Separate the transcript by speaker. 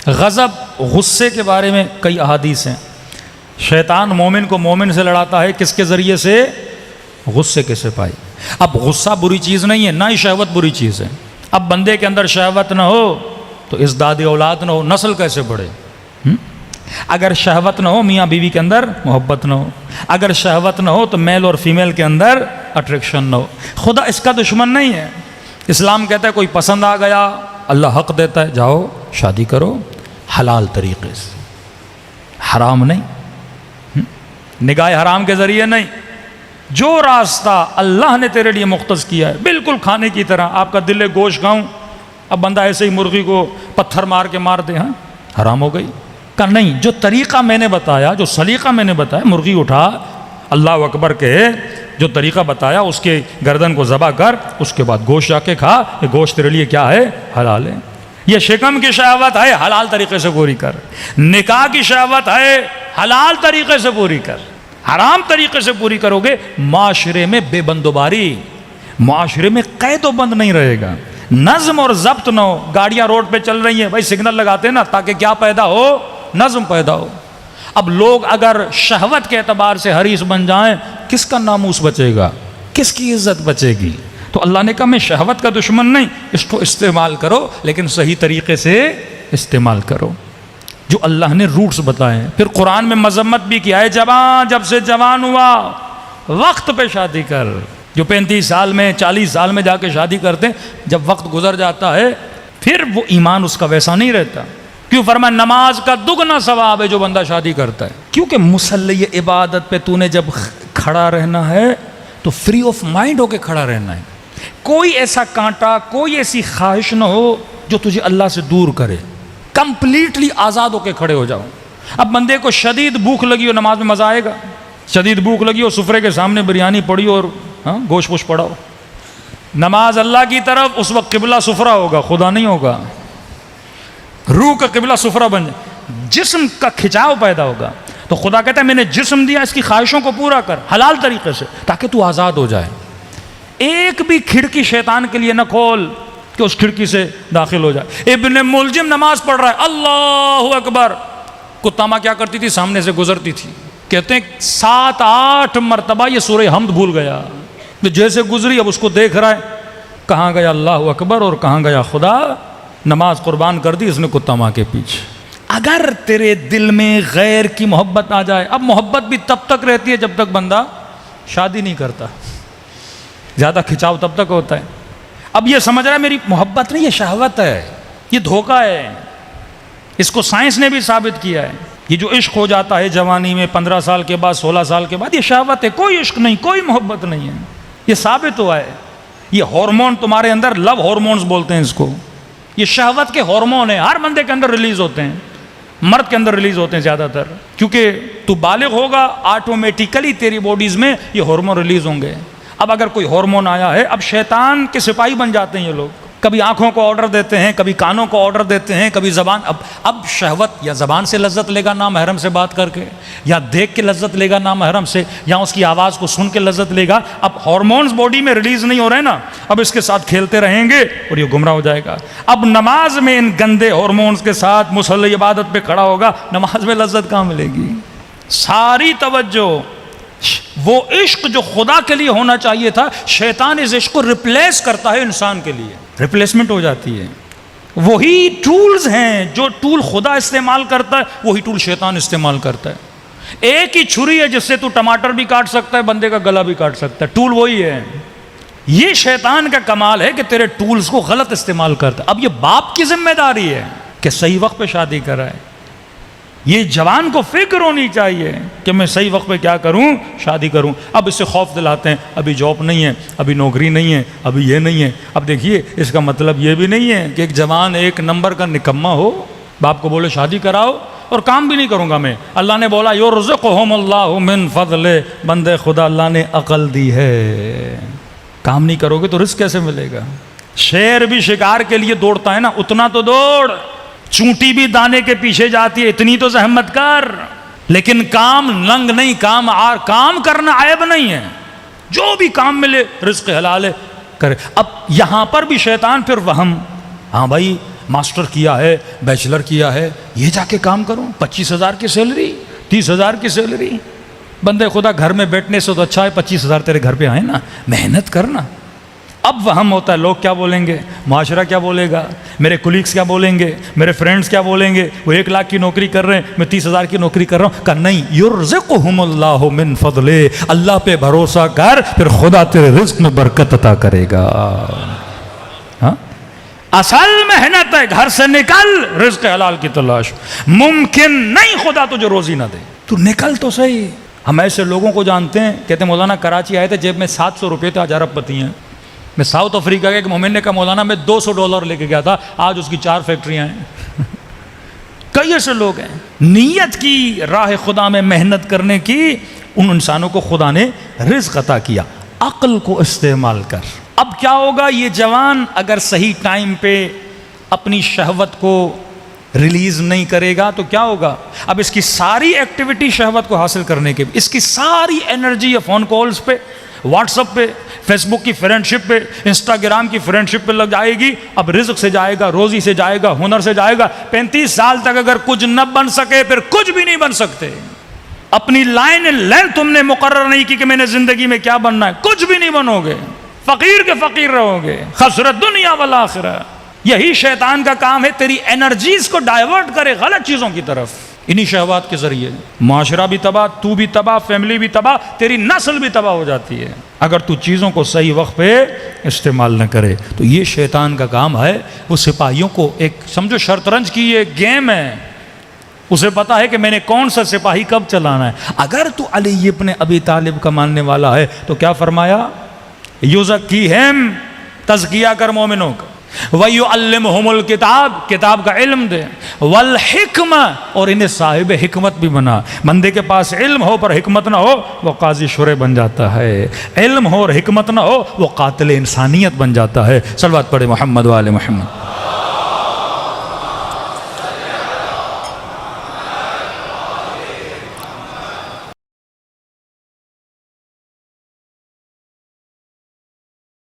Speaker 1: غضب غصے کے بارے میں کئی احادیث ہیں. شیطان مومن کو مومن سے لڑاتا ہے کس کے ذریعے سے؟ غصے کے سپاہی. اب غصہ بری چیز نہیں ہے، نہ ہی شہوت بری چیز ہے. اب بندے کے اندر شہوت نہ ہو تو ازداد اولاد نہ ہو، نسل کیسے بڑھے؟ اگر شہوت نہ ہو میاں بیوی کے اندر محبت نہ ہو، اگر شہوت نہ ہو تو میل اور فیمیل کے اندر اٹریکشن نہ ہو. خدا اس کا دشمن نہیں ہے. اسلام کہتا ہے کوئی پسند آ گیا، اللہ حق دیتا ہے، جاؤ شادی کرو حلال طریقے سے، حرام نہیں، نگاہ حرام کے ذریعے نہیں. جو راستہ اللہ نے تیرے لیے مختص کیا ہے بالکل کھانے کی طرح. آپ کا دل ہے گوشت کھاؤں، اب بندہ ایسے ہی مرغی کو پتھر مار کے مار دے، ہاں حرام ہو گئی. کہ نہیں، جو طریقہ میں نے بتایا، جو سلیقہ میں نے بتایا، مرغی اٹھا اللہ اکبر کے جو طریقہ بتایا اس کے گردن کو ذبح کر، اس کے بعد گوشت جا کے کھا. یہ گوشت تیرے لیے کیا ہے؟ حلال ہے. یہ شکم کی شہوت ہے، حلال طریقے سے پوری کر. نکاح کی شہوت ہے، حلال طریقے سے پوری کر. حرام طریقے سے پوری کرو گے معاشرے میں بے بندوباری، معاشرے میں قید و بند نہیں رہے گا، نظم اور ضبط نہ ہو. گاڑیاں روڈ پہ چل رہی ہیں، بھائی سگنل لگاتے ہیں نا تاکہ کیا پیدا ہو؟ نظم پیدا ہو. اب لوگ اگر شہوت کے اعتبار سے حریص بن جائیں، کس کا ناموس بچے گا؟ کس کی عزت بچے گی؟ تو اللہ نے کہا میں شہوت کا دشمن نہیں، اس کو استعمال کرو لیکن صحیح طریقے سے استعمال کرو جو اللہ نے روٹس بتائے ہیں. پھر قرآن میں مذمت بھی کیا ہے، جوان جب سے جوان ہوا وقت پہ شادی کر. جو 35 سال میں 40 سال میں جا کے شادی کرتے ہیں، جب وقت گزر جاتا ہے پھر وہ ایمان اس کا ویسا نہیں رہتا. کیوں فرمایا نماز کا دگنا ثواب ہے جو بندہ شادی کرتا ہے. کیونکہ مصلی عبادت پہ تو نے جب کھڑا رہنا ہے تو فری آف مائنڈ ہو کے کھڑا رہنا ہے. کوئی ایسا کانٹا، کوئی ایسی خواہش نہ ہو جو تجھے اللہ سے دور کرے. کمپلیٹلی آزاد ہو کے کھڑے ہو جاؤ. اب بندے کو شدید بھوک لگی ہو، نماز میں مزہ آئے گا؟ شدید بھوک لگی ہو، سفرے کے سامنے بریانی پڑی ہو اور گوشت پوش پڑا ہو، نماز اللہ کی طرف، اس وقت قبلہ سفرہ ہوگا، خدا نہیں ہوگا. روح کا قبلہ سفرہ بن جائے، جسم کا کھچاؤ پیدا ہوگا. تو خدا کہتا ہے میں نے جسم دیا، اس کی خواہشوں کو پورا کر حلال طریقے سے تاکہ تو آزاد ہو جائے. ایک بھی کھڑکی شیطان کے لیے نہ کھول کہ اس کھڑکی سے داخل ہو جائے. ابن ملجم نماز پڑھ رہا ہے، اللہ اکبر، کتا ماں کیا کرتی تھی؟ سامنے سے گزرتی تھی. کہتے ہیں 7-8 مرتبہ یہ سورہ حمد بھول گیا. جیسے گزری اب اس کو دیکھ رہا ہے، کہاں گیا اللہ اکبر اور کہاں گیا خدا. نماز قربان کر دی اس نے کتا ماں کے پیچھے. اگر تیرے دل میں غیر کی محبت آ جائے، اب محبت بھی تب تک رہتی ہے جب تک بندہ شادی نہیں کرتا، زیادہ کھچاؤ تب تک ہوتا ہے. اب یہ سمجھ رہا ہے میری محبت نہیں، یہ شہوت ہے، یہ دھوکہ ہے. اس کو سائنس نے بھی ثابت کیا ہے. یہ جو عشق ہو جاتا ہے جوانی میں 15 سال کے بعد 16 سال کے بعد، یہ شہوت ہے، کوئی عشق نہیں، کوئی محبت نہیں ہے. یہ ثابت ہوا ہے. یہ ہارمون تمہارے اندر، لو ہارمونز بولتے ہیں اس کو، یہ شہوت کے ہارمون ہیں، ہر بندے کے اندر ریلیز ہوتے ہیں، مرد کے اندر ریلیز ہوتے ہیں زیادہ تر. کیونکہ تو بالغ ہوگا آٹومیٹیکلی تیری باڈیز میں یہ ہارمون ریلیز ہوں گے. اب اگر کوئی ہارمون آیا ہے، اب شیطان کے سپاہی بن جاتے ہیں یہ لوگ. کبھی آنکھوں کو آرڈر دیتے ہیں، کبھی کانوں کو آرڈر دیتے ہیں، کبھی زبان. اب شہوت یا زبان سے لذت لے گا نامحرم سے بات کر کے، یا دیکھ کے لذت لے گا نامحرم سے، یا اس کی آواز کو سن کے لذت لے گا. اب ہارمونز باڈی میں ریلیز نہیں ہو رہے نا، اب اس کے ساتھ کھیلتے رہیں گے اور یہ گمراہ ہو جائے گا. اب نماز میں ان گندے ہارمونز کے ساتھ مصلی عبادت پہ کھڑا ہوگا، نماز میں لذت کہاں ملے گی؟ ساری توجہ وہ عشق جو خدا کے لیے ہونا چاہیے تھا، شیطان اس عشق کو ریپلیس کرتا ہے انسان کے لیے، ریپلیسمنٹ ہو جاتی ہے. وہی ٹولز ہیں جو ٹول خدا استعمال کرتا ہے، وہی ٹول شیطان استعمال کرتا ہے. ایک ہی چھری ہے جس سے تو ٹماٹر بھی کاٹ سکتا ہے، بندے کا گلا بھی کاٹ سکتا ہے، ٹول وہی ہے. یہ شیطان کا کمال ہے کہ تیرے ٹولز کو غلط استعمال کرتا ہے. اب یہ باپ کی ذمہ داری ہے کہ صحیح وقت پہ شادی کرائے. یہ جوان کو فکر ہونی چاہیے کہ میں صحیح وقت پہ کیا کروں، شادی کروں. اب اس سے خوف دلاتے ہیں، ابھی جاب نہیں ہے، ابھی نوکری نہیں ہے، ابھی یہ نہیں ہے. اب دیکھیے اس کا مطلب یہ بھی نہیں ہے کہ ایک جوان ایک نمبر کا نکما ہو، باپ کو بولے شادی کراؤ اور کام بھی نہیں کروں گا میں. اللہ نے بولا یرزقہم اللہ من فضل، بندے خدا اللہ نے عقل دی ہے، کام نہیں کرو گے تو رزق کیسے ملے گا؟ شیر بھی شکار کے لیے دوڑتا ہے نا، اتنا تو دوڑ. چونٹی بھی دانے کے پیچھے جاتی ہے، اتنی تو زحمت کر. لیکن کام ننگ نہیں، کام کرنا عیب نہیں ہے. جو بھی کام ملے رزق حلال ہے کرے. اب یہاں پر بھی شیطان پھر وہم، ہاں بھائی ماسٹر کیا ہے، بیچلر کیا ہے، یہ جا کے کام کروں، 25,000 کی سیلری، 30,000 کی سیلری. بندے خدا گھر میں بیٹھنے سے تو اچھا ہے 25,000 تیرے گھر پہ آئے نا، محنت کرنا. اب وہم ہوتا ہے لوگ کیا بولیں گے، معاشرہ کیا بولے گا، میرے کولیگس کیا بولیں گے، میرے فرینڈز کیا بولیں گے، وہ 1 لاکھ کی نوکری کر رہے ہیں، میں 30,000 کی نوکری کر رہا ہوں. کہ نہیں، یرزقہم اللہ من فضلہ، اللہ پہ بھروسہ کر، پھر خدا تیرے رزق میں برکت عطا کرے گا. ہاں اصل محنت ہے، گھر سے نکل، رزق حلال کی تلاش. ممکن نہیں خدا تجھے روزی نہ دے، تو نکل تو صحیح. ہم ایسے لوگوں کو جانتے ہیں، کہتے ہیں مولانا کراچی آئے تھے، جیب میں 700 روپے تھے، آج ارب پتی ہیں. میں ساؤتھ افریقہ کا ایک مومن نے کہا مولانا میں $200 لے کے گیا تھا، آج اس کی 4 فیکٹریاں ہیں. کئی ایسے لوگ ہیں. نیت کی راہ خدا میں محنت کرنے کی، ان انسانوں کو خدا نے رزق عطا کیا. عقل کو استعمال کر. اب کیا ہوگا، یہ جوان اگر صحیح ٹائم پہ اپنی شہوت کو ریلیز نہیں کرے گا تو کیا ہوگا، اب اس کی ساری ایکٹیویٹی شہوت کو حاصل کرنے کے، اس کی ساری انرجی یا فون کالز پہ، واٹس اپ پہ، فیس بک کی فرینڈشپ پہ، انسٹاگرام کی فرینڈشپ پہ لگ جائے گی. اب رزق سے جائے گا، روزی سے جائے گا، ہنر سے جائے گا. 35 سال تک اگر کچھ نہ بن سکے پھر کچھ بھی نہیں بن سکتے. اپنی لائن لینتھ تم نے مقرر نہیں کی کہ میں نے زندگی میں کیا بننا ہے، کچھ بھی نہیں بنو گے، فقیر کے فقیر رہو گے. خسرت دنیا والآخرہ. یہی شیطان کا کام ہے، تیری انرجیز کو ڈائیورٹ کرے غلط چیزوں کی طرف. انہی شہوات کے ذریعے معاشرہ بھی تباہ، تو بھی تباہ، فیملی بھی تباہ، تیری نسل بھی تباہ ہو جاتی ہے اگر تو چیزوں کو صحیح وقت پہ استعمال نہ کرے. تو یہ شیطان کا کام ہے. وہ سپاہیوں کو ایک سمجھو شطرنج کی یہ گیم ہے، اسے پتا ہے کہ میں نے کون سا سپاہی کب چلانا ہے. اگر تو علی ابن ابی طالب کا ماننے والا ہے تو کیا فرمایا، یزکیہم، تزکیہ کر مومنوں کا، وَيُعَلِّمُهُمُ الْكِتَابِ، کتاب کا علم دے، وَالْحِکْمَةِ، اور انہیں صاحب حکمت بھی بنا. بندے کے پاس علم ہو پر حکمت نہ ہو وہ قاضی شرع بن جاتا ہے، علم ہو اور حکمت نہ ہو وہ قاتل انسانیت بن جاتا ہے. صلوات پڑھے محمد و آل محمد.